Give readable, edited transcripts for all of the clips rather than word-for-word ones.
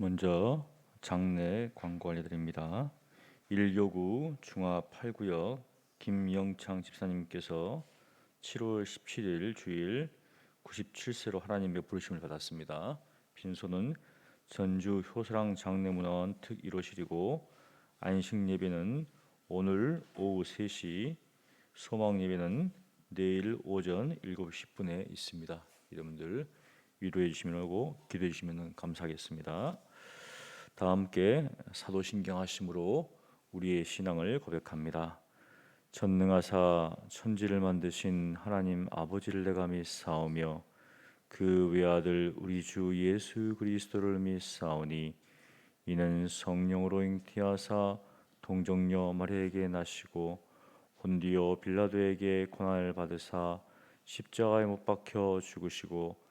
먼저 장례 광고 알려드립니다. 1요구 중화 8구역 김영창 집사님께서 7월 17일 주일 97세로 하나님의 부르심을 받았습니다. 빈소는 전주 효사랑 장례문화원 특 1호실이고 안식 예배는 오늘 오후 3시, 소망 예배는 내일 오전 7시 10분에 있습니다. 여러분들 위로해 주시면 하고 기도해 주시면 감사하겠습니다. 다 함께 사도신경하심으로 우리의 신앙을 고백합니다. 전능하사 천지를 만드신 하나님 아버지를 내가 믿사오며 그 외아들 우리 주 예수 그리스도를 믿사오니 이는 성령으로 잉태하사 동정녀 마리아에게 나시고 본디오 빌라도에게 고난을 받으사 십자가에 못 박혀 죽으시고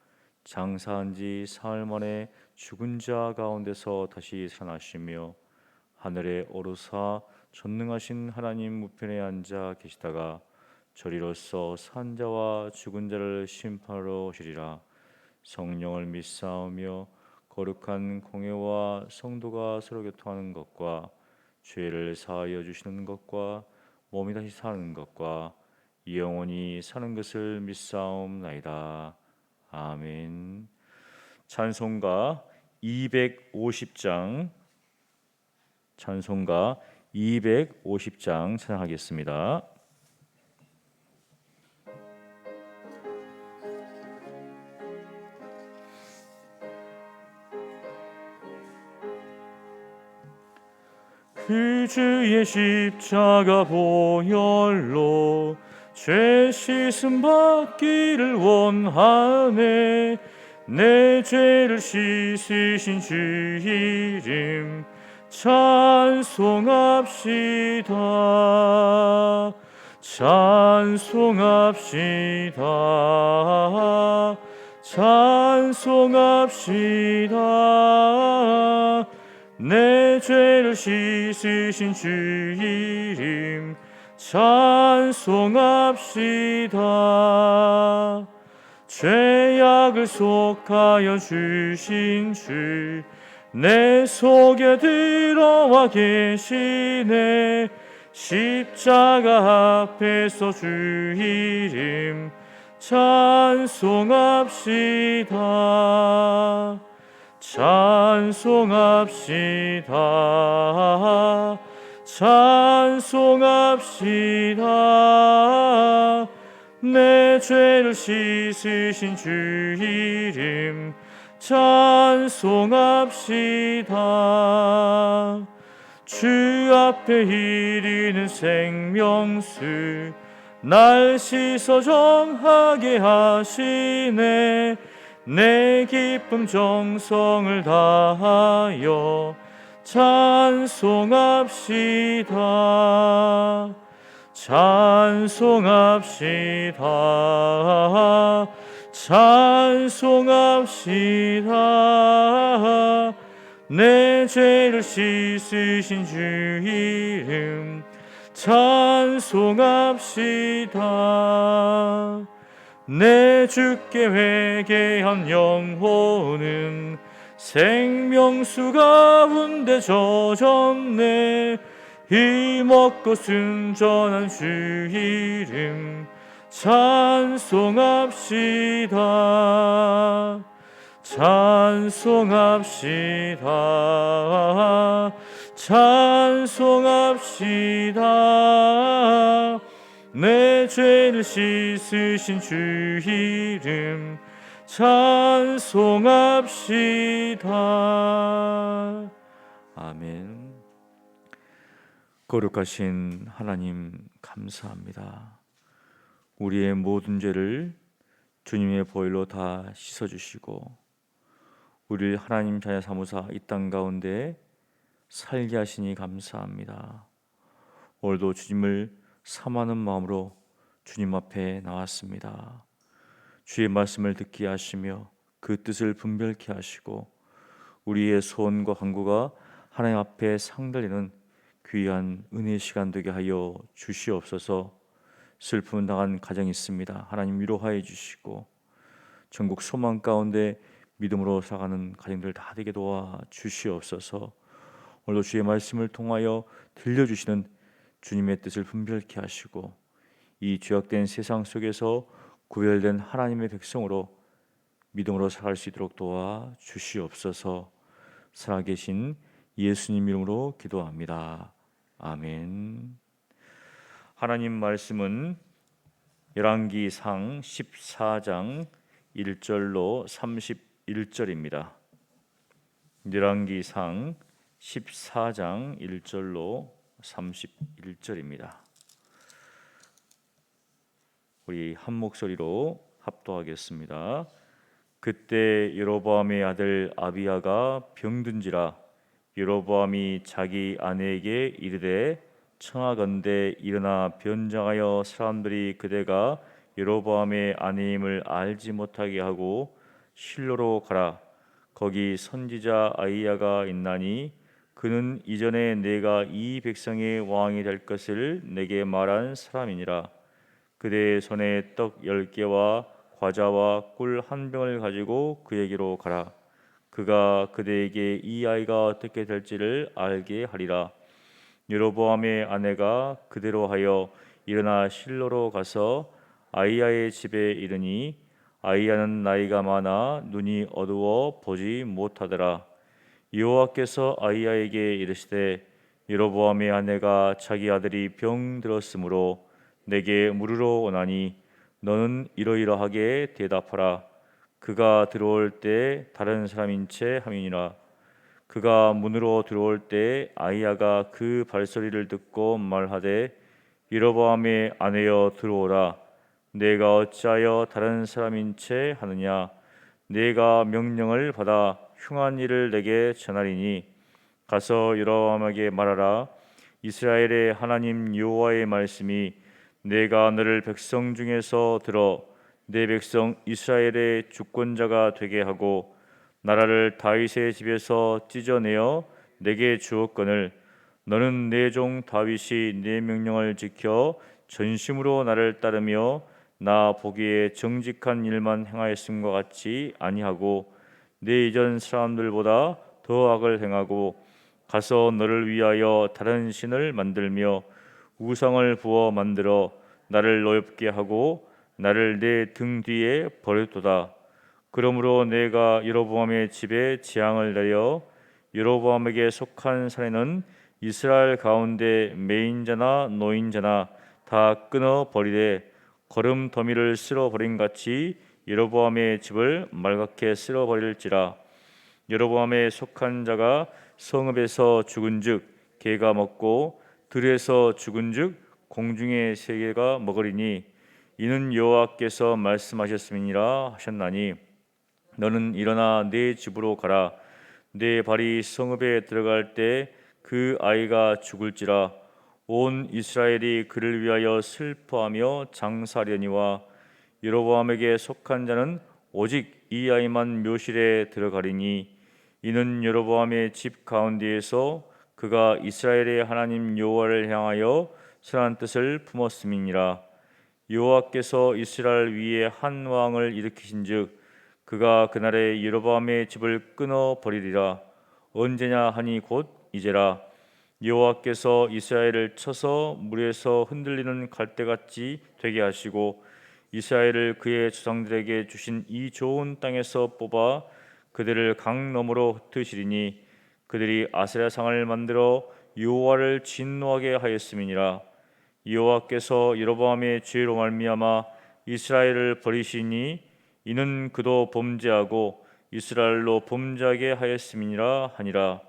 장사한 지 사흘 만에 죽은 자 가운데서 다시 살아나시며 하늘에 오르사 전능하신 하나님 우편에 앉아 계시다가 저리로서 산 자와 죽은 자를 심판하러 오시리라. 성령을 믿사오며 거룩한 공회와 성도가 서로 교통하는 것과 죄를 사하여 주시는 것과 몸이 다시 사는 것과 영원히 사는 것을 믿사옵나이다. 아멘. 찬송가 250장 찬양하겠습니다. 그 주의 십자가 보혈로 죄 씻음 받기를 원하네. 내 죄를 씻으신 주 이름 찬송합시다. 찬송합시다. 찬송합시다. 내 죄를 씻으신 주 이름 찬송합시다. 죄악을 속하여 주신 주 내 속에 들어와 계시네. 십자가 앞에서 주 이름 찬송합시다. 찬송합시다. 찬송합시다. 내 죄를 씻으신 주 이름 찬송합시다. 주 앞에 이르는 생명수 날 씻어 정하게 하시네. 내 기쁨 정성을 다하여 찬송합시다. 찬송합시다. 찬송합시다. 내 죄를 씻으신 주 이름 찬송합시다. 내 주께 회개한 영혼은 생명수 가운데 젖었네. 힘없고 순전한 주 이름 찬송합시다. 찬송합시다. 찬송합시다. 내 죄를 씻으신 주 이름 찬송합시다. 아멘. 거룩하신 하나님 감사합니다. 우리의 모든 죄를 주님의 보혈로 다 씻어주시고 우리를 하나님 자녀 삼으사 이 땅 가운데 살게 하시니 감사합니다. 오늘도 주님을 사모하는 마음으로 주님 앞에 나왔습니다. 주의 말씀을 듣게 하시며 그 뜻을 분별케 하시고 우리의 소원과 간구가 하나님 앞에 상달리는 귀한 은혜의 시간 되게 하여 주시옵소서. 슬픔 당한 가정이 있습니다. 하나님 위로하여 주시고 전국 소망 가운데 믿음으로 살아가는 가정들 다 되게 도와 주시옵소서. 오늘도 주의 말씀을 통하여 들려주시는 주님의 뜻을 분별케 하시고 이 죄악된 세상 속에서 구별된 하나님의 백성으로 믿음으로 살아갈 수 있도록 도와 주시옵소서. 살아계신 예수님 이름으로 기도합니다. 아멘. 하나님 말씀은 열왕기상 14장 1절로 31절입니다. 열왕기상 14장 1절로 31절입니다. 우리 한 목소리로 합독하겠습니다. 그때 여로보암의 아들 아비야가 병든지라 여로보암이 자기 아내에게 이르되 청하건대 일어나 변장하여 사람들이 그대가 여로보암의 아내임을 알지 못하게 하고 실로로 가라. 거기 선지자 아히야가 있나니 그는 이전에 내가 이 백성의 왕이 될 것을 내게 말한 사람이니라. 그대의 손에 떡 10개와 과자와 꿀 한 병을 가지고 그에게로 가라. 그가 그대에게 이 아이가 어떻게 될지를 알게 하리라. 여로보암의 아내가 그대로 하여 일어나 실로로 가서 아히야의 집에 이르니 아히야는 나이가 많아 눈이 어두워 보지 못하더라. 여호와께서 아히야에게 이르시되 여로보암의 아내가 자기 아들이 병들었으므로 내게 물으러 오나니 너는 이러이러하게 대답하라. 그가 들어올 때 다른 사람인 채 함이니라. 그가 문으로 들어올 때 아히야가 그 발소리를 듣고 말하되 여로보암의 아내여 들어오라. 내가 어찌하여 다른 사람인 채 하느냐. 내가 명령을 받아 흉한 일을 내게 전하리니 가서 여로보암에게 말하라. 이스라엘의 하나님 여호와의 말씀이 내가 너를 백성 중에서 들어 내 백성 이스라엘의 주권자가 되게 하고 나라를 다윗의 집에서 찢어내어 내게 주었거늘 너는 내 종 다윗이 내 명령을 지켜 전심으로 나를 따르며 나 보기에 정직한 일만 행하였음과 같이 아니하고 내 이전 사람들보다 더 악을 행하고 가서 너를 위하여 다른 신을 만들며 우상을 부어 만들어 나를 노엽게 하고 나를 내 등 뒤에 버렸도다. 그러므로 내가 여로보암의 집에 재앙을 내려 여로보암에게 속한 사내는 이스라엘 가운데 매인자나 노인자나 다 끊어 버리되 거름더미를 쓸어 버린 같이 여로보암의 집을 말갛게 쓸어 버릴지라. 여로보암에 속한 자가 성읍에서 죽은즉 개가 먹고 들에서 죽은즉 공중의 새가 먹으리니 이는 여호와께서 말씀하셨음이니라 하셨나니 너는 일어나 네 집으로 가라. 네 발이 성읍에 들어갈 때 그 아이가 죽을지라. 온 이스라엘이 그를 위하여 슬퍼하며 장사하려니와 여로보암에게 속한 자는 오직 이 아이만 묘실에 들어가리니 이는 여로보암의 집 가운데에서 그가 이스라엘의 하나님 여호와를 향하여 선한 뜻을 품었음이니라. 여호와께서 이스라엘 위에 한 왕을 일으키신즉 그가 그날에 여로보암의 집을 끊어 버리리라. 언제냐 하니 곧 이제라. 여호와께서 이스라엘을 쳐서 물에서 흔들리는 갈대같이 되게 하시고 이스라엘을 그의 조상들에게 주신 이 좋은 땅에서 뽑아 그들을 강 너머로 흩으시리니 그들이 아세라상을 만들어 여호와를 진노하게 하였음이니라. 여호와께서 여로보암의 죄로 말미암아 이스라엘을 버리시니 이는 그도 범죄하고 이스라엘로 범죄하게 하였음이니라 하니라.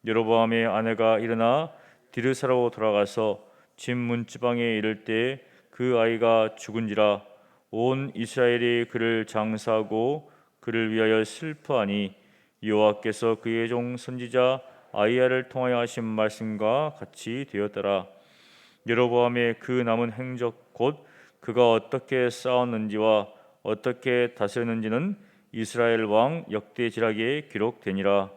여로보암의 아내가 일어나 디르사로 돌아가서 집 문지방에 이를 때 그 아이가 죽은지라. 온 이스라엘이 그를 장사하고 그를 위하여 슬퍼하니 여호와께서 그의 종 선지자 아히야를 통하여 하신 말씀과 같이 되었더라. 여로보암의 그 남은 행적 곧 그가 어떻게 싸웠는지와 어떻게 다스렸는지는 이스라엘 왕 역대지략에 기록되니라.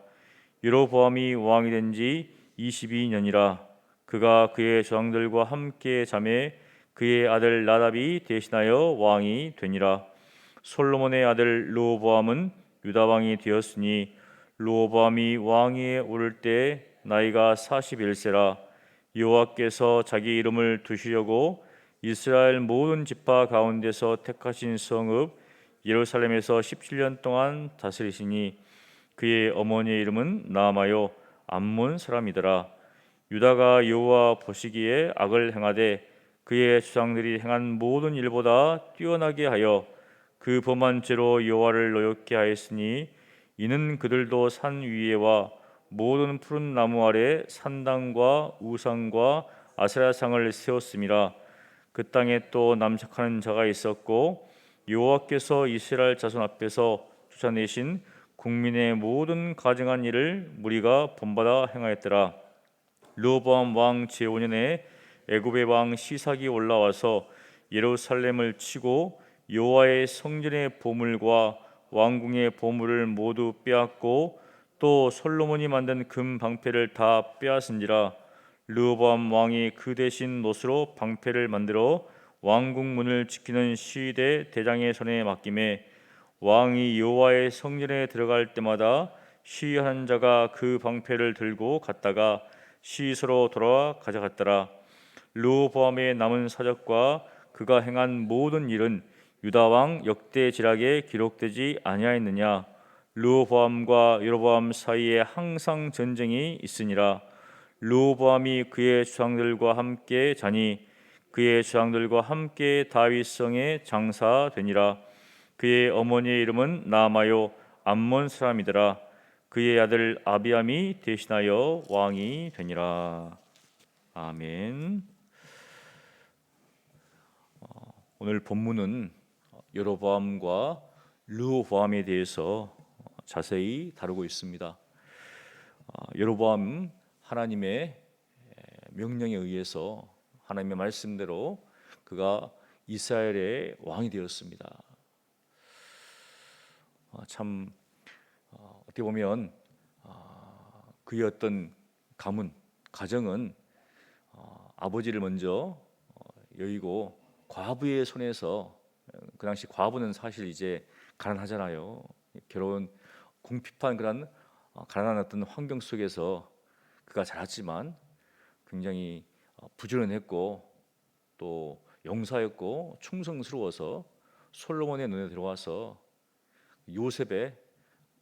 여로보암이 왕이 된 지 22년이라. 그가 그의 조상들과 함께 잠에 그의 아들 나답이 대신하여 왕이 되니라. 솔로몬의 아들 르호보암은 유다 왕이 되었으니 르호보암이 왕위에 오를 때 나이가 41세라. 여호와께서 자기 이름을 두시려고 이스라엘 모든 지파 가운데서 택하신 성읍 예루살렘에서 17년 동안 다스리시니 그의 어머니의 이름은 나아마요 암몬 사람이더라. 유다가 여호와 보시기에 악을 행하되 그의 조상들이 행한 모든 일보다 뛰어나게 하여 그 범한 죄로 여호와를 노엽게 하였으니 이는 그들도 산 위에와 모든 푸른 나무 아래 산당과 우상과 아세라상을 세웠음이라. 그 땅에 또 남색하는 자가 있었고 여호와께서 이스라엘 자손 앞에서 쫓아내신 국민의 모든 가증한 일을 무리가 본받아 행하였더라. 르호보암 왕 제5년에 애굽의 왕 시삭이 올라와서 예루살렘을 치고 여호와의 성전의 보물과 왕궁의 보물을 모두 빼앗고 또 솔로몬이 만든 금 방패를 다 빼앗은지라. 르호보암 왕이 그 대신 노스로 방패를 만들어 왕궁 문을 지키는 시위대 대장의 손에 맡김에 왕이 여호와의 성전에 들어갈 때마다 시위하는 자가 그 방패를 들고 갔다가 시위소로 돌아와 가져갔더라. 르호보암의 남은 사적과 그가 행한 모든 일은 유다 왕 역대지락에 기록되지 아니하였느냐. 르호보암과 여로보암 사이에 항상 전쟁이 있으니라. 르호보암이 그의 조상들과 함께 자니 그의 조상들과 함께 다윗성에 장사되니라. 그의 어머니의 이름은 나아마요 암몬 사람이더라. 그의 아들 아비암이 대신하여 왕이 되니라. 아멘. 오늘 본문은 여로보암과 르호보암에 대해서 자세히 다루고 있습니다. 여로보암 하나님의 명령에 의해서 하나님의 말씀대로 그가 이스라엘의 왕이 되었습니다. 참 어떻게 보면 그의 어떤 가정은 아버지를 먼저 여의고 과부의 손에서, 그 당시 과부는 사실 이제 가난하잖아요. 결혼 궁핍한 그런 가난한 어떤 환경 속에서 그가 자랐지만 굉장히 부지런했고 또 용사였고 충성스러워서 솔로몬의 눈에 들어와서 요셉의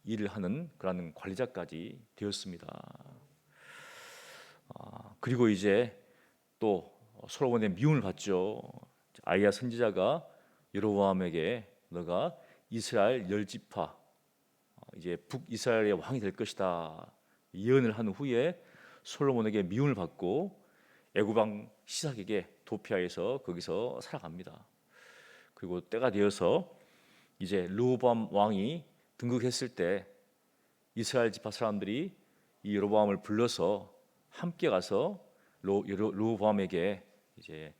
일을 하는 그런 관리자까지 되었습니다. 그리고 이제 또 솔로몬의 미움을 받죠. 아이야 선지자가 여로보암에게 너가 이스라엘 열 지파 이제 북이스라엘의 왕이 될 것이다 예언을 한 후에 솔로몬에게 미움을 받고 애굽 왕 시삭에게 도피하여서 거기서 살아갑니다. 그리고 때가 되어서 이제 르호보암 왕이 등극했을 때 이스라엘 지파 사람들이 이 여로보암을 불러서 함께 가서 르호보암에게 이제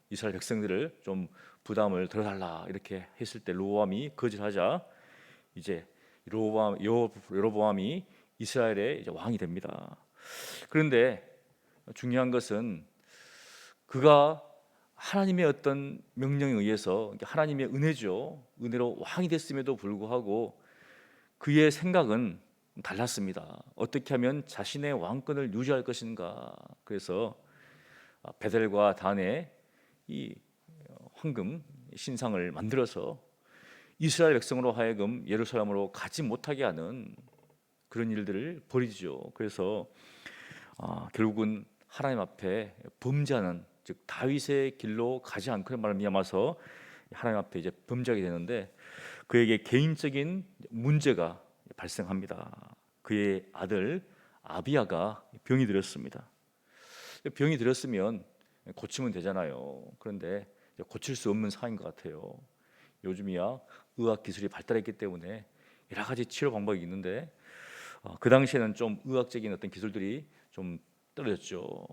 이스라엘 백성들을 좀 부담을 덜어달라 이렇게 했을 때 르호보암이 거절하자 이제 여로보암이 이스라엘의 이제 왕이 됩니다. 그런데 중요한 것은 그가 하나님의 어떤 명령에 의해서 하나님의 은혜죠. 은혜로 왕이 됐음에도 불구하고 그의 생각은 달랐습니다. 어떻게 하면 자신의 왕권을 유지할 것인가. 그래서 베델과 단에 이 황금 신상을 만들어서 이스라엘 백성으로 하여금 예루살렘으로 가지 못하게 하는 그런 일들을 벌이죠. 그래서 결국은 하나님 앞에 범죄하는, 즉 다윗의 길로 가지 않고 말미암아서 하나님 앞에 이제 범죄하게 되는데 그에게 개인적인 문제가 발생합니다. 그의 아들 아비야가 병이 들었습니다. 병이 들었으면 고치면 되잖아요. 그런데 고칠 수 없는 상황인 것 같아요. 요즘이야 의학 기술이 발달했기 때문에 여러 가지 치료 방법이 있는데 그 당시에는 좀 의학적인 어떤 기술들이 좀 떨어졌죠.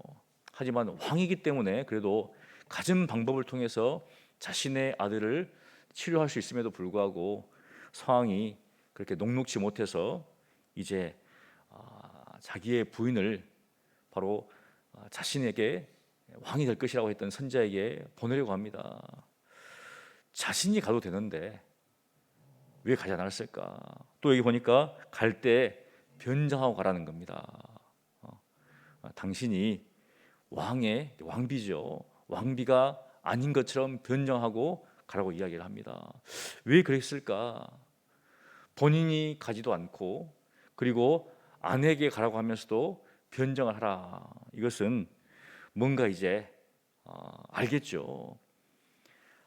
하지만 왕이기 때문에 그래도 갖은 방법을 통해서 자신의 아들을 치료할 수 있음에도 불구하고 상황이 그렇게 녹록지 못해서 이제 자기의 부인을 바로 자신에게 왕이 될 것이라고 했던 선지자에게 보내려고 합니다. 자신이 가도 되는데 왜 가지 않았을까? 또 여기 보니까 갈 때 변장하고 가라는 겁니다. 당신이 왕의 왕비죠. 왕비가 아닌 것처럼 변장하고 가라고 이야기를 합니다. 왜 그랬을까? 본인이 가지도 않고 그리고 아내에게 가라고 하면서도 변장을 하라. 이것은 뭔가 이제 알겠죠.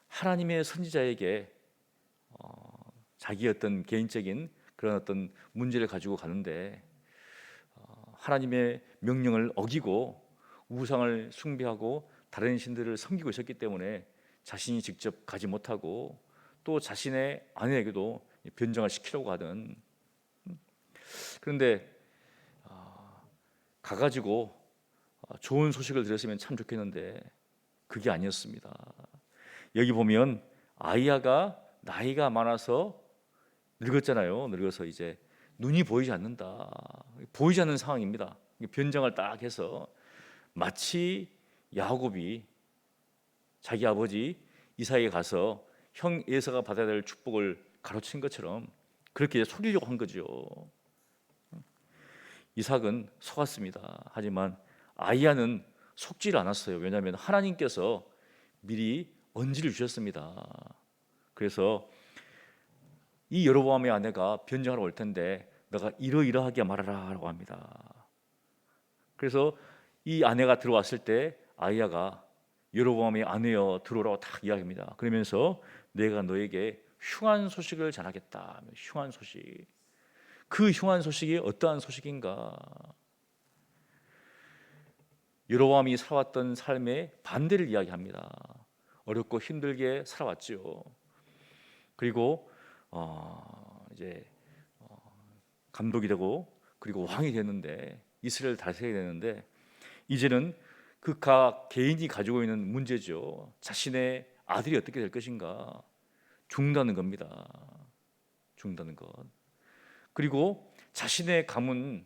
하나님의 선지자에게 자기 어떤 개인적인 그런 어떤 문제를 가지고 가는데 하나님의 명령을 어기고 우상을 숭배하고 다른 신들을 섬기고 있었기 때문에 자신이 직접 가지 못하고 또 자신의 아내에게도 변장을 시키려고 하던, 그런데 가가지고 좋은 소식을 들었으면 참 좋겠는데 그게 아니었습니다. 여기 보면 아이야가 나이가 많아서 늙었잖아요. 늙어서 이제 눈이 보이지 않는다. 보이지 않는 상황입니다. 변장을 딱 해서 마치 야곱이 자기 아버지 이삭에게 가서 형 에서가 받아야 될 축복을 가로챈 것처럼 그렇게 속이려고 한 거죠. 이삭은 속았습니다. 하지만 아이야는 속지를 않았어요. 왜냐하면 하나님께서 미리 언지를 주셨습니다. 그래서 이 여로보암의 아내가 변장하러 올 텐데 너가 이러이러하게 말하라라고 합니다. 그래서 이 아내가 들어왔을 때 아이야가 여로보암의 아내여 들어오라고 딱 이야기합니다. 그러면서 내가 너에게 흉한 소식을 전하겠다. 흉한 소식. 그 흉한 소식이 어떠한 소식인가? 여로보암이 살아왔던 삶의 반대를 이야기합니다. 어렵고 힘들게 살아왔죠. 그리고 이제 감독이 되고 그리고 왕이 됐는데 이스라엘 다스려야 되는데 이제는 그 각 개인이 가지고 있는 문제죠. 자신의 아들이 어떻게 될 것인가 죽는다는 겁니다. 죽는다는 것. 그리고 자신의 가문,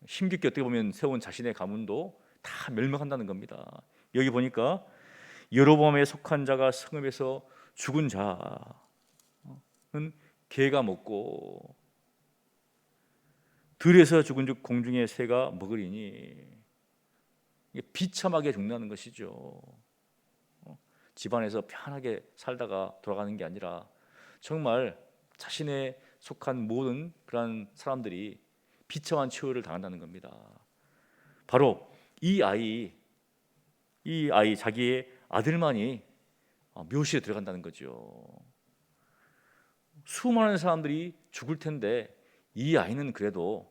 힘겹게 어떻게 보면 세운 자신의 가문도 다 멸망한다는 겁니다. 여기 보니까 여로보암에 속한 자가 성읍에서 죽은 자는 개가 먹고 들에서 죽은 즉 공중의 새가 먹으리니, 비참하게 죽는다는 것이죠. 집안에서 편하게 살다가 돌아가는 게 아니라 정말 자신의 속한 모든 그런 사람들이 비참한 치유를 당한다는 겁니다. 바로 이 아이 자기의 아들만이 묘시에 들어간다는 거죠. 수많은 사람들이 죽을 텐데 이 아이는 그래도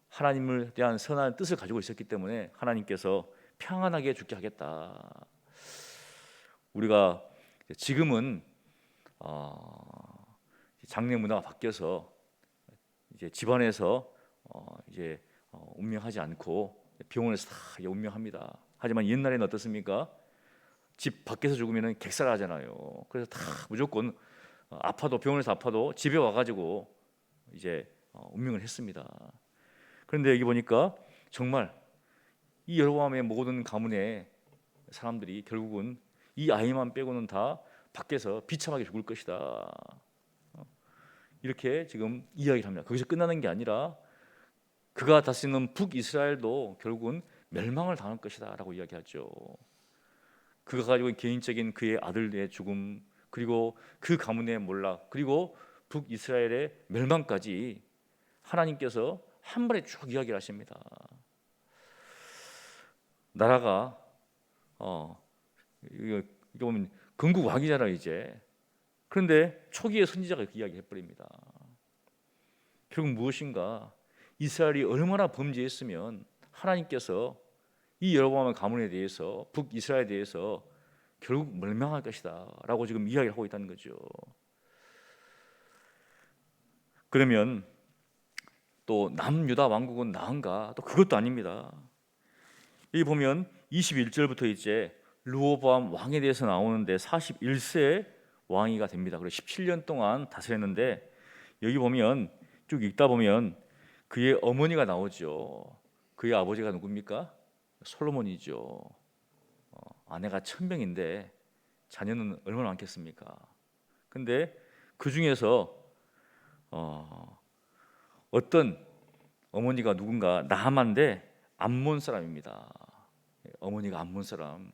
하나님을 대한 선한 뜻을 가지고 있었기 때문에 하나님께서 평안하게 죽게 하겠다. 우리가 지금은 장례 문화가 바뀌어서 이제 집안에서 이제 운명하지 않고 병원에서 다 운명합니다. 하지만 옛날에는 어떻습니까? 집 밖에서 죽으면 객사하잖아요. 그래서 다 무조건 아파도 병원에서 아파도 집에 와가지고 이제 운명을 했습니다. 그런데 여기 보니까 정말 이 여로보암의 모든 가문의 사람들이 결국은 이 아이만 빼고는 다 밖에서 비참하게 죽을 것이다. 이렇게 지금 이야기를 합니다. 거기서 끝나는 게 아니라 그가 다스리는 북이스라엘도 결국은 멸망을 당할 것이다라고 이야기하죠. 그가 가지고 있는 개인적인 그의 아들의 죽음, 그리고 그 가문의 몰락, 그리고 북이스라엘의 멸망까지 하나님께서 한 번에 쭉 이야기를 하십니다. 나라가 이거 보면 건국 왕이잖아요 이제. 그런데 초기에 선지자가 이렇게 이야기해버립니다. 결국 무엇인가? 이스라엘이 얼마나 범죄했으면 하나님께서 이 여로보암의 가문에 대해서 북이스라엘에 대해서 결국 멸망할 것이다 라고 지금 이야기를 하고 있다는 거죠. 그러면 또 남유다 왕국은 나은가? 또 그것도 아닙니다. 여기 보면 21절부터 이제 르호보암 왕에 대해서 나오는데 41세 왕이가 됩니다. 그리고 17년 동안 다스렸는데 여기 보면 쭉 읽다 보면 그의 어머니가 나오죠. 그의 아버지가 누굽니까? 솔로몬이죠. 아내가 1000명인데 자녀는 얼마나 많겠습니까? 근데 그 중에서 어떤 어머니가 누군가 나아만데 암몬 사람입니다. 어머니가 암몬 사람.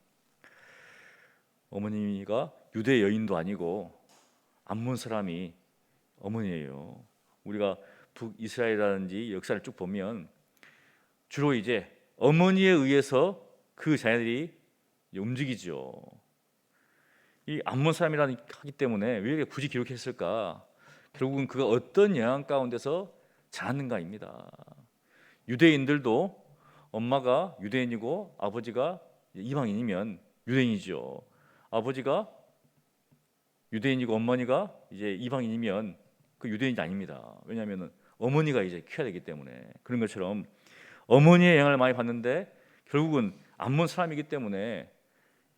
어머니가 유대 여인도 아니고 암몬 사람이 어머니예요. 우리가 북이스라엘이라든지 역사를 쭉 보면 주로 이제 어머니에 의해서 그 자녀들이 움직이죠. 이 암몬 사람이라는 하기 때문에 왜 이렇게 굳이 기록했을까? 결국은 그가 어떤 영향 가운데서 자랐는가입니다. 유대인들도 엄마가 유대인이고 아버지가 이방인이면 유대인이죠. 아버지가 유대인이고 어머니가 이제 이방인이면 그 유대인이 아닙니다. 왜냐하면 어머니가 이제 키워야 되기 때문에. 그런 것처럼 어머니의 영향을 많이 받는데 결국은 암몬 사람이기 때문에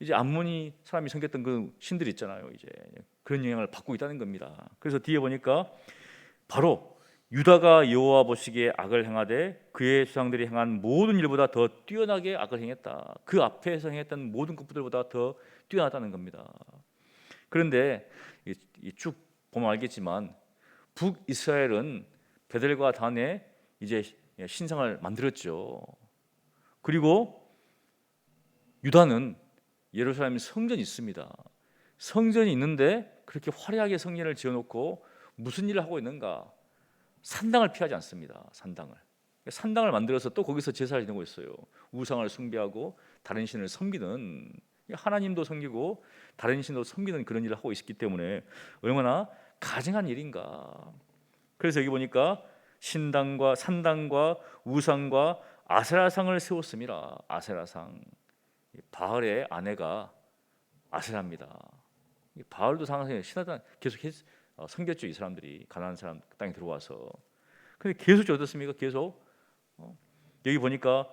이제 암몬이 사람이 섬겼던 그 신들 있잖아요. 이제 그런 영향을 받고 있다는 겁니다. 그래서 뒤에 보니까 바로 유다가 여호와 보시기에 악을 행하되 그의 조상들이 행한 모든 일보다 더 뛰어나게 악을 행했다. 그 앞에서 행했던 모든 것들보다 더 뛰어나다는 겁니다. 그런데 쭉 보면 알겠지만 북이스라엘은 베델과 단에 이제 신상을 만들었죠. 그리고 유다는 예루살렘에 성전이 있습니다. 성전이 있는데 그렇게 화려하게 성전을 지어놓고 무슨 일을 하고 있는가? 산당을 피하지 않습니다. 산당을 만들어서 또 거기서 제사를 지내고 있어요. 우상을 숭배하고 다른 신을 섬기는, 하나님도 섬기고 다른 신도 섬기는 그런 일을 하고 있기 때문에 얼마나 가증한 일인가. 그래서 여기 보니까 신당과 산당과 우상과 아세라상을 세웠습니다. 아세라상. 바알의 아내가 아세라입니다. 바알도 상상해 신하단 계속 섬겼죠. 이 사람들이 가나안 사람 땅에 들어와서. 근데 계속 어떻습니까? 계속 여기 보니까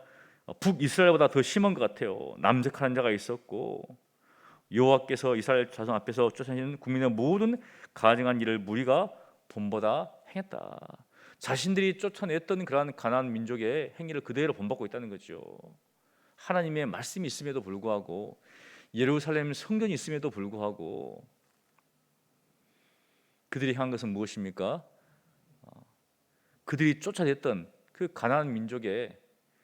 북이스라엘보다 더 심한 것 같아요. 남색하는 자가 있었고 여호와께서 이스라엘 자손 앞에서 쫓아내는 국민의 모든 가증한 일을 무리가 본보다 행했다. 자신들이 쫓아냈던 그러한 가나안 민족의 행위를 그대로 본받고 있다는 거죠. 하나님의 말씀이 있음에도 불구하고 예루살렘 성전이 있음에도 불구하고 그들이 향한 것은 무엇입니까? 그들이 쫓아냈던 그 가나안 민족의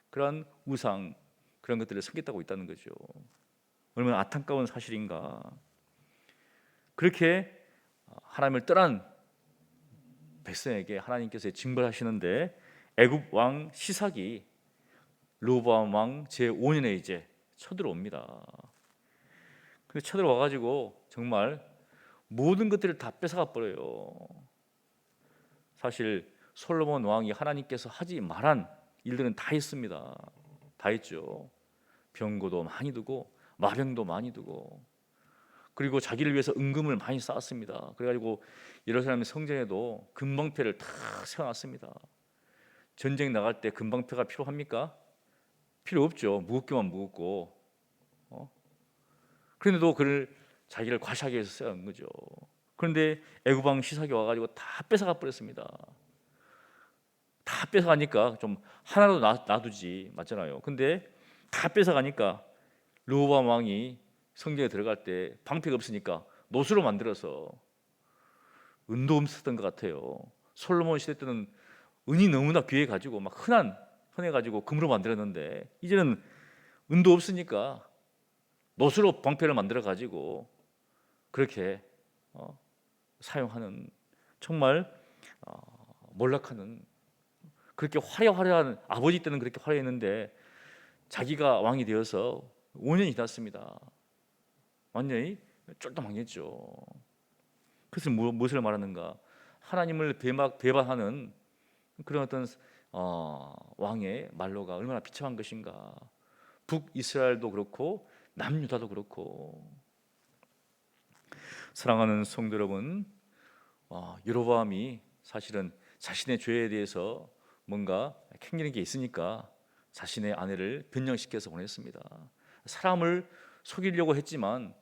그러한 우상 그런 것들을 섬겼다고 있다는 거죠. 얼마나 안타까운 사실인가. 그렇게 하나님을 떠난 백성에게 하나님께서 징벌하시는데 애굽 왕 시삭이 르호보암 왕 제5년에 이제 쳐들어옵니다. 근데 쳐들어와 가지고 정말 모든 것들을 다 뺏어가 버려요. 사실 솔로몬 왕이 하나님께서 하지 말한 일들은 다 했습니다. 다 했죠. 병고도 많이 두고 마병도 많이 두고 그리고 자기를 위해서 은금을 많이 쌓았습니다. 그래가지고 예루살렘 성전에도 금방패를 다 세워놨습니다. 전쟁 나갈 때 금방패가 필요합니까? 필요 없죠. 무겁기만 무겁고. 그런데도 그를 자기를 과시하기 위해서 세운 거죠. 그런데 애굽 왕 시삭이 와가지고 다 뺏어가 버렸습니다. 다 뺏어가니까 좀 하나라도 놔두지 맞잖아요. 근데 다 뺏어가니까 르호보암 왕이 성전에 들어갈 때 방패가 없으니까 노수로 만들어서 은도 없었던 것 같아요. 솔로몬 시대 때는 은이 너무나 귀해 가지고 막 흔해 가지고 금으로 만들었는데 이제는 은도 없으니까 노수로 방패를 만들어 가지고 그렇게 사용하는 정말 몰락하는 그렇게 화려한 아버지 때는 그렇게 화려했는데 자기가 왕이 되어서 5년이 지났습니다. 완전히 쫄딱 망했죠. 그것은 무엇을 말하는가? 하나님을 배반하는 그런 어떤 왕의 말로가 얼마나 비참한 것인가. 북이스라엘도 그렇고 남유다도 그렇고. 사랑하는 성도 여러분, 여로보암이 사실은 자신의 죄에 대해서 뭔가 캥기는 게 있으니까 자신의 아내를 변형시켜서 보냈습니다. 사람을 속이려고 했지만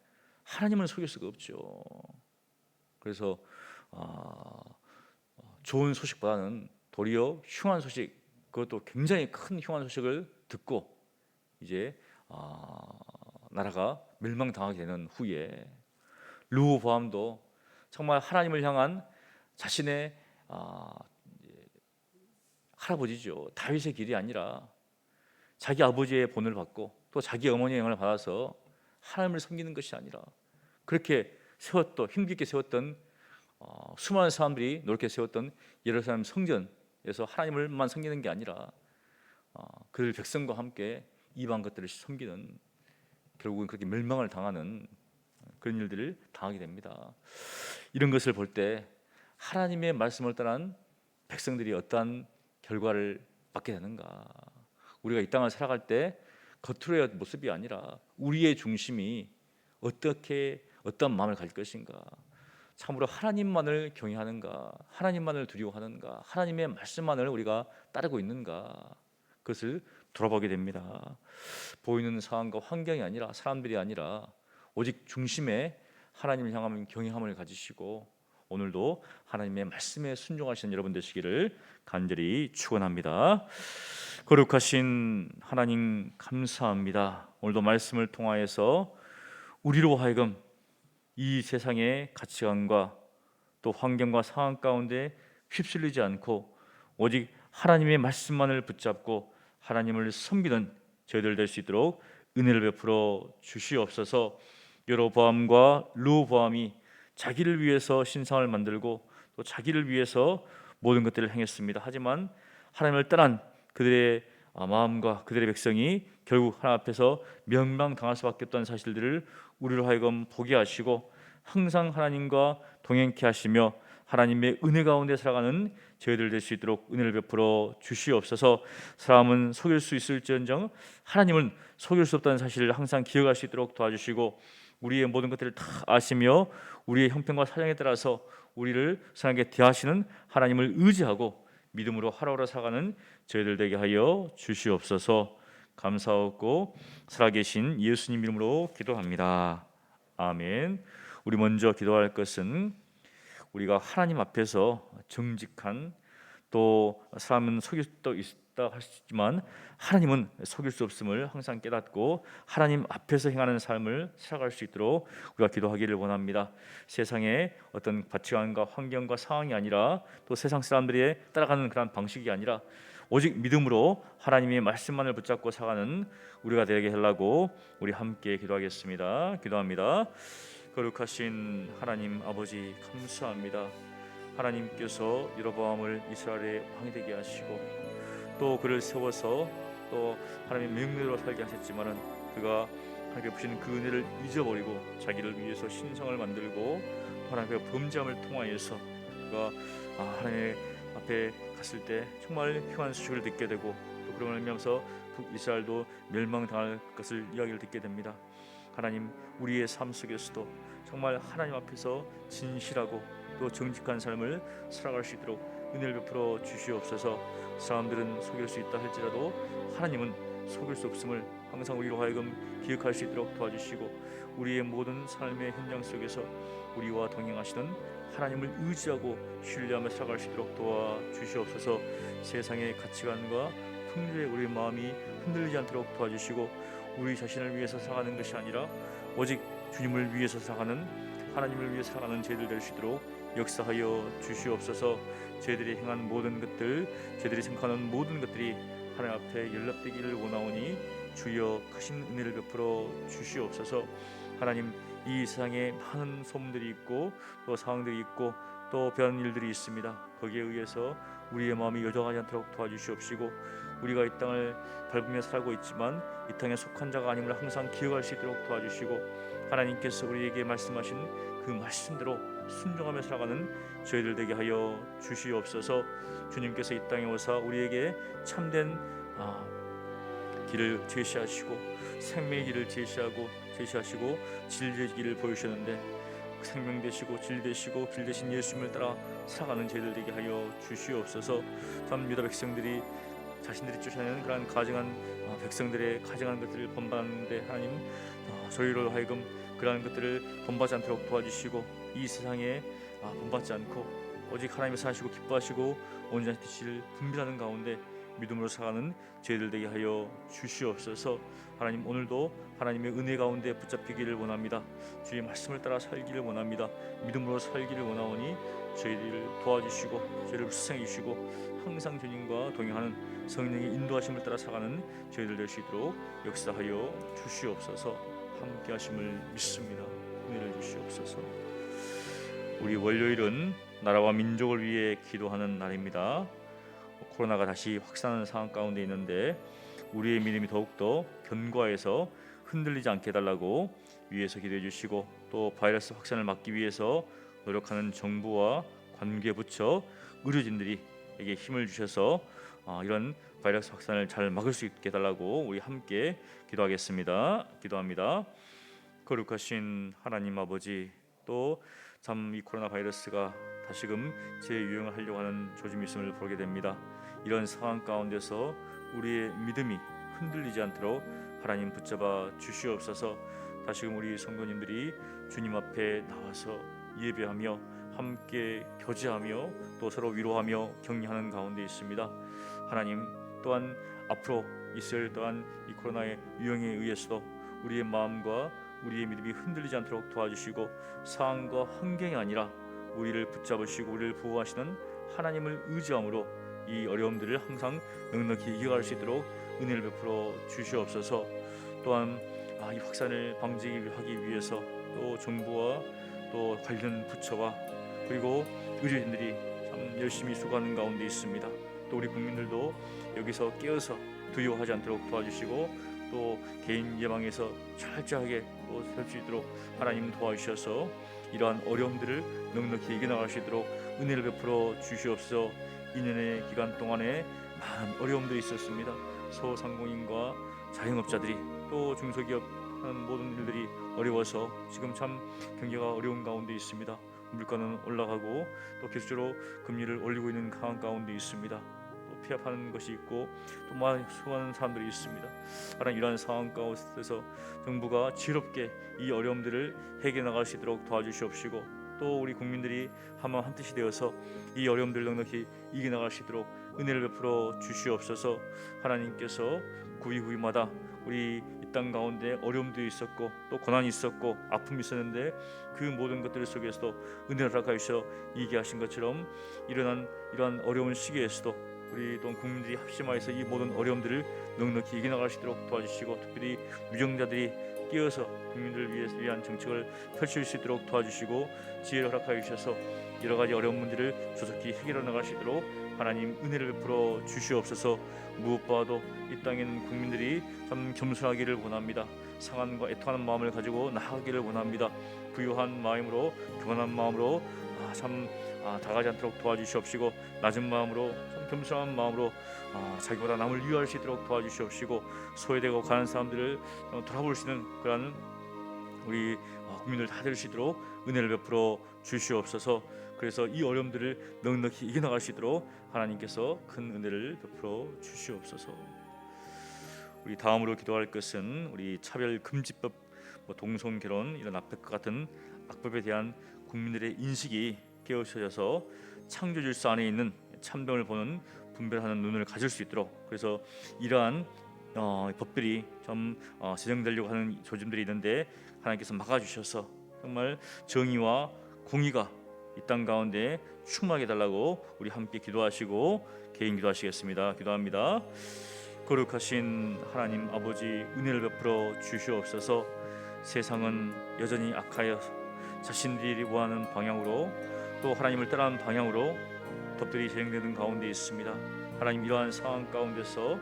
하나님을 속일 수가 없죠. 그래서 좋은 소식보다는 도리어 흉한 소식, 그것도 굉장히 큰 흉한 소식을 듣고 이제 나라가 멸망당하게 되는 후에 르호보암도 정말 하나님을 향한 자신의 할아버지죠. 다윗의 길이 아니라 자기 아버지의 본을 받고 또 자기 어머니의 영향을 받아서 하나님을 섬기는 것이 아니라 그렇게 힘겹게 세웠던 수많은 사람들이 노력해 세웠던 예루살렘 성전에서 하나님을만 섬기는 게 아니라 그 백성과 함께 이방 것들을 섬기는, 결국은 그렇게 멸망을 당하는 그런 일들을 당하게 됩니다. 이런 것을 볼 때 하나님의 말씀을 떠난 백성들이 어떠한 결과를 받게 되는가? 우리가 이 땅을 살아갈 때 겉으로의 모습이 아니라 우리의 중심이 어떤 마음을 가질 것인가? 참으로 하나님만을 경외하는가? 하나님만을 두려워하는가? 하나님의 말씀만을 우리가 따르고 있는가? 그것을 돌아보게 됩니다. 보이는 상황과 환경이 아니라, 사람들이 아니라 오직 중심에 하나님을 향하는 경외함을 가지시고 오늘도 하나님의 말씀에 순종하시는 여러분 되시기를 간절히 축원합니다. 거룩하신 하나님 감사합니다. 오늘도 말씀을 통하여서 우리로 하여금 이 세상의 가치관과 또 환경과 상황 가운데 휩쓸리지 않고 오직 하나님의 말씀만을 붙잡고 하나님을 섬기는 저희들 될 수 있도록 은혜를 베풀어 주시옵소서. 여로보암과 르호보암이 자기를 위해서 신상을 만들고 또 자기를 위해서 모든 것들을 행했습니다. 하지만 하나님을 떠난 그들의 마음과 그들의 백성이 결국 하나님 앞에서 멸망당할 수밖에 없다는 사실들을 우리로 하여금 보게 하시고 항상 하나님과 동행케 하시며 하나님의 은혜 가운데 살아가는 저희들 될 수 있도록 은혜를 베풀어 주시옵소서. 사람은 속일 수 있을지언정 하나님은 속일 수 없다는 사실을 항상 기억할 수 있도록 도와주시고 우리의 모든 것들을 다 아시며 우리의 형편과 사정에 따라서 우리를 선하게 대하시는 하나님을 의지하고 믿음으로 하루하루 살아가는 저희들 되게 하여 주시옵소서. 감사하고 살아계신 예수님 이름으로 기도합니다. 아멘. 우리 먼저 기도할 것은 우리가 하나님 앞에서 정직한, 또 사람은 속일 수도 있다 하시지만 하나님은 속일 수 없음을 항상 깨닫고 하나님 앞에서 행하는 삶을 살아갈 수 있도록 우리가 기도하기를 원합니다. 세상의 어떤 가치관과 환경과 상황이 아니라 또 세상 사람들이 따라가는 그런 방식이 아니라 오직 믿음으로 하나님의 말씀만을 붙잡고 살아가는 우리가 되게 하려고 우리 함께 기도하겠습니다. 기도합니다. 거룩하신 하나님 아버지 감사합니다. 하나님께서 여로보암을 이스라엘의 왕이 되게 하시고 또 그를 세워서 또 하나님의 명령대로 살게 하셨지만은 그가 하나님께 부신 그 은혜를 잊어버리고 자기를 위해서 신상을 만들고 하나님의 범죄함을 통하여서 그가 하나님의 앞에 갔을 때 정말 흉한 수식을 듣게 되고 또 그런 의미하면서 북이스라엘도 멸망당할 것을 이야기를 듣게 됩니다. 하나님, 우리의 삶 속에서도 정말 하나님 앞에서 진실하고 또 정직한 삶을 살아갈 수 있도록 은혜를 베풀어 주시옵소서. 사람들은 속일 수 있다 할지라도 하나님은 속일 수 없음을 항상 우리로 하여금 기억할 수 있도록 도와주시고 우리의 모든 삶의 현장 속에서 우리와 동행하시는 하나님을 의지하고 신뢰하며 살아갈 수 있도록 도와주시옵소서. 세상의 가치관과 풍조에 우리의 마음이 흔들리지 않도록 도와주시고 우리 자신을 위해서 살아가는 것이 아니라 오직 주님을 위해서 살아가는, 하나님을 위해 살아가는 저희들 될 수 있도록 역사하여 주시옵소서. 저희들이 행한 모든 것들, 저희들이 생각하는 모든 것들이 하나님 앞에 연락되기를 원하오니 주여 크신 은혜를 베풀어 주시옵소서. 하나님, 이 세상에 많은 소문들이 있고 또 상황들이 있고 또 변한 일들이 있습니다. 거기에 의해서 우리의 마음이 요동하지 않도록 도와주시옵시고 우리가 이 땅을 밟으며 살고 있지만 이 땅에 속한 자가 아님을 항상 기억할 수 있도록 도와주시고 하나님께서 우리에게 말씀하신 그 말씀대로 순종하며 살아가는 저희들 되게 하여 주시옵소서. 주님께서 이 땅에 오사 우리에게 참된 길을 제시하시고 생명의 길을 제시하시고 진리의 길을 보여주셨는데 생명 되시고 질 되시고 길 되신 예수님을 따라 살아가는 저희들 되게 하여 주시옵소서. 참 유다 백성들이 자신들이 쫓아내는 그러한 가증한 백성들의 가증한 것들을 본받는데 하나님 저희로 하여금 그러한 것들을 본받지 않도록 도와주시고 이 세상에 본받지 않고 오직 하나님을 사시고 기뻐하시고 온전히 뜻을 분별하는 가운데 믿음으로 살아가는 저희들 되게 하여 주시옵소서. 하나님, 오늘도 하나님의 은혜 가운데 붙잡히기를 원합니다. 주의 말씀을 따라 살기를 원합니다. 믿음으로 살기를 원하오니 저희들을 도와주시고 저희를 수상해 주시고 항상 주님과 동행하는 성령의 인도하심을 따라 살아가는 저희들 될 수 있도록 역사하여 주시옵소서. 함께 하심을 믿습니다. 은혜를 주시옵소서. 우리 월요일은 나라와 민족을 위해 기도하는 날입니다. 코로나가 다시 확산하는 상황 가운데 있는데 우리의 믿음이 더욱더 견고해서 흔들리지 않게 해달라고 위에서 기도해 주시고, 또 바이러스 확산을 막기 위해서 노력하는 정부와 관계부처, 의료진들에게 힘을 주셔서 이런 바이러스 확산을 잘 막을 수 있게 해달라고 우리 함께 기도하겠습니다. 기도합니다. 거룩하신 하나님 아버지, 또 참 이 코로나 바이러스가 다시금 재유행을 하려고 하는 조짐이 있음을 보게 됩니다. 이런 상황 가운데서 우리의 믿음이 흔들리지 않도록 하나님 붙잡아 주시옵소서. 다시금 우리 성도님들이 주님 앞에 나와서 예배하며 함께 교제하며 또 서로 위로하며 격려하는 가운데 있습니다. 하나님, 또한 앞으로 이스라엘 또한 이 코로나의 유행에 의해서도 우리의 마음과 우리의 믿음이 흔들리지 않도록 도와주시고, 상황과 환경이 아니라 우리를 붙잡으시고 우리를 보호하시는 하나님을 의지함으로 이 어려움들을 항상 넉넉히 이겨갈 수 있도록 은혜를 베풀어 주시옵소서. 또한 이 확산을 방지하기 위해서 또 정부와 또 관련 부처와 그리고 의료진들이 참 열심히 수고하는 가운데 있습니다. 또 우리 국민들도 여기서 깨어서 두려워하지 않도록 도와주시고, 또 개인 예방에서 철저하게 또 설 수 있도록 하나님 도와주셔서 이러한 어려움들을 넉넉히 이겨나갈 수 있도록 은혜를 베풀어 주시옵소서. 2년의 기간 동안에 많은 어려움들이 있었습니다. 소상공인과 자영업자들이 또 중소기업 하는 모든 일들이 어려워서 지금 참 경기가 어려운 가운데 있습니다. 물가는 올라가고 또 계속적으로 금리를 올리고 있는 상황 가운데 있습니다. 또 폐업하는 것이 있고 또 수많은 사람들이 있습니다. 하나님, 이러한 상황 가운데서 정부가 지혜롭게 이 어려움들을 해결해 나갈 수 있도록 도와주시옵시고, 또 우리 국민들이 한마음 한뜻이 되어서 이 어려움들을 넉넉히 이겨나갈 수 있도록 은혜를 베풀어 주시옵소서. 하나님께서 구위구위마다 우리 이 땅 가운데 어려움도 있었고 또 고난이 있었고 아픔이 있었는데 그 모든 것들 속에서도 은혜를 허락하여 주셔 이기게 하신 것처럼 이러한 어려운 시기에서도 우리 또 국민들이 합심하여서 이 모든 어려움들을 넉넉히 이겨나갈 수 있도록 도와주시고, 특별히 유정자들이 끼어서 국민들을 위한 정책을 펼칠 수 있도록 도와주시고 지혜를 허락하여 주셔서 여러 가지 어려운 문제를 조속히 해결해 나갈 수 있도록 하나님 은혜를 베풀어 주시옵소서. 무엇보다도 이 땅에 있는 국민들이 참 겸손하기를 원합니다. 상한과 애통하는 마음을 가지고 나아가기를 원합니다. 부유한 마음으로, 교만한 마음으로 다가지 않도록 도와주시옵시고, 낮은 마음으로 참 겸손한 마음으로 자기보다 남을 위할 수 있도록 도와주시옵시고, 소외되고 가는 사람들을 돌아볼 수 있는 그러한 우리 국민들 다 될 수 있도록 은혜를 베풀어 주시옵소서. 그래서 이 어려움들을 넉넉히 이겨나갈 수 있도록 하나님께서 큰 은혜를 베풀어 주시옵소서. 우리 다음으로 기도할 것은 우리 차별금지법, 동성결혼 이런 악법과 같은 악법에 대한 국민들의 인식이 깨우쳐져서 창조 질서 안에 있는 참병을 보는 분별하는 눈을 가질 수 있도록, 그래서 이러한 법들이 좀 제정되려고 하는 조짐들이 있는데 하나님께서 막아주셔서 정말 정의와 공의가 이 땅 가운데 충만하게 달라고 우리 함께 기도하시고 개인 기도하시겠습니다. 기도합니다. 거룩하신 하나님 아버지, 은혜를 베풀어 주시옵소서. 세상은 여전히 악하여 자신들이 원하는 방향으로 또 하나님을 따르는 방향으로 법들이 제정되는 가운데 있습니다. 하나님, 이러한 상황 가운데서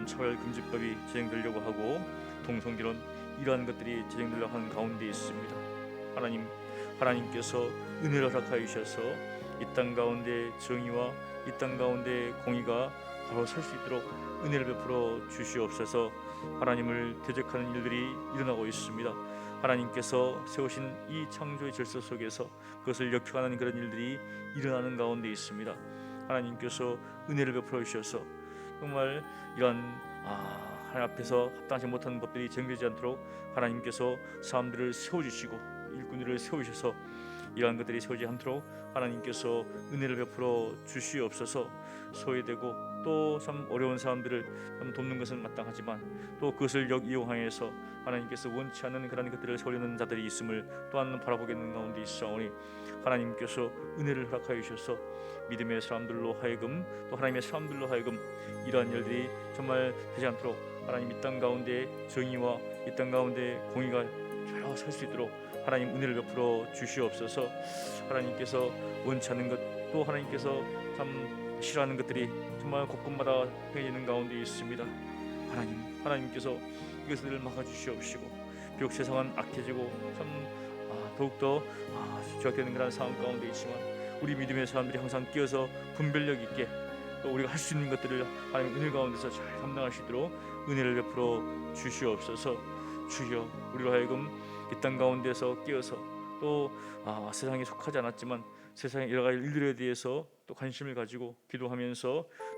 차별금지법이 제정되려고 하고 동성결혼 이러한 것들이 제정되려고 하는 가운데 있습니다. 하나님께서 은혜를 허락하여 주셔서 이 땅 가운데 정의와 이 땅 가운데 공의가 바로 설 수 있도록 은혜를 베풀어 주시옵소서. 하나님을 대적하는 일들이 일어나고 있습니다. 하나님께서 세우신 이 창조의 질서 속에서 그것을 역행하는 그런 일들이 일어나는 가운데 있습니다. 하나님께서 은혜를 베풀어 주셔서 정말 이런 하나님 앞에서 합당하지 못한 법들이 정되지 않도록 하나님께서 사람들을 세워주시고 일꾼들을 세우셔서 이러한 것들이 세우지 않도록 하나님께서 은혜를 베풀어 주시옵소서. 소외되고 또 참 어려운 사람들을 참 돕는 것은 마땅하지만 또 그것을 이용하여서 하나님께서 원치 않는 그런 것들을 세우려는 자들이 있음을 또한 바라보게 되는 가운데 있사오니 하나님께서 은혜를 허락하여 주셔서 믿음의 사람들로 하여금 또 하나님의 사람들로 하여금 이러한 일들이 정말 되지 않도록 하나님 이 땅 가운데 정의와 이 땅 가운데 공의가 잘 설 수 있도록 하나님 은혜를 베풀어 주시옵소서. 하나님께서 원치 않는 것 또 하나님께서 참 싫어하는 것들이 정말 곳곳마다 행해지는 가운데 있습니다. 하나님께서 이것을 막아주시옵시고 비록 세상은 악해지고 참 더욱더 죄악되는 그런 상황 가운데 있지만 우리 믿음의 사람들이 항상 끼어서 분별력 있게 또 우리가 할 수 있는 것들을 하나님 은혜 가운데서 잘 감당하시도록 은혜를 베풀어 주시옵소서. 주여 우리로 하여금 이 땅 가운데서 끼어서 또 세상에 속하지 않았지만 세상의 여러 가지 일들에 대해서 또 관심을 가지고 기도하면서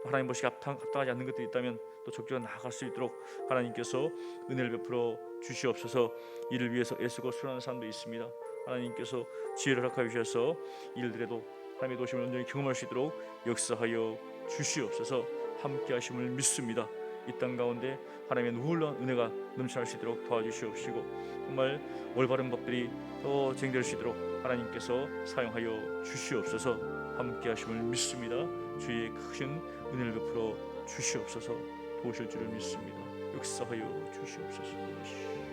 또 하나님 보시기에 합당하지 않는 것들이 있다면 또 적절히 나아갈 수 있도록 하나님께서 은혜를 베풀어 주시옵소서. 이를 위해서 애쓰고 수련하는 사람도 있습니다. 하나님께서 지혜를 허락하여 주셔서 일들에도 하나님의 도심을 온전히 경험할 수 있도록 역사하여 주시옵소서. 함께 하심을 믿습니다. 이 땅 가운데 하나님의 놀라운 은혜가 넘쳐날 수 있도록 도와주시옵시고 정말 올바른 법들이 더 진행될 수 있도록 하나님께서 사용하여 주시옵소서. 함께 하심을 믿습니다. 주의 크신 은혜를 베풀어 주시옵소서. 도우실 줄을 믿습니다. 역사하여 주시옵소서.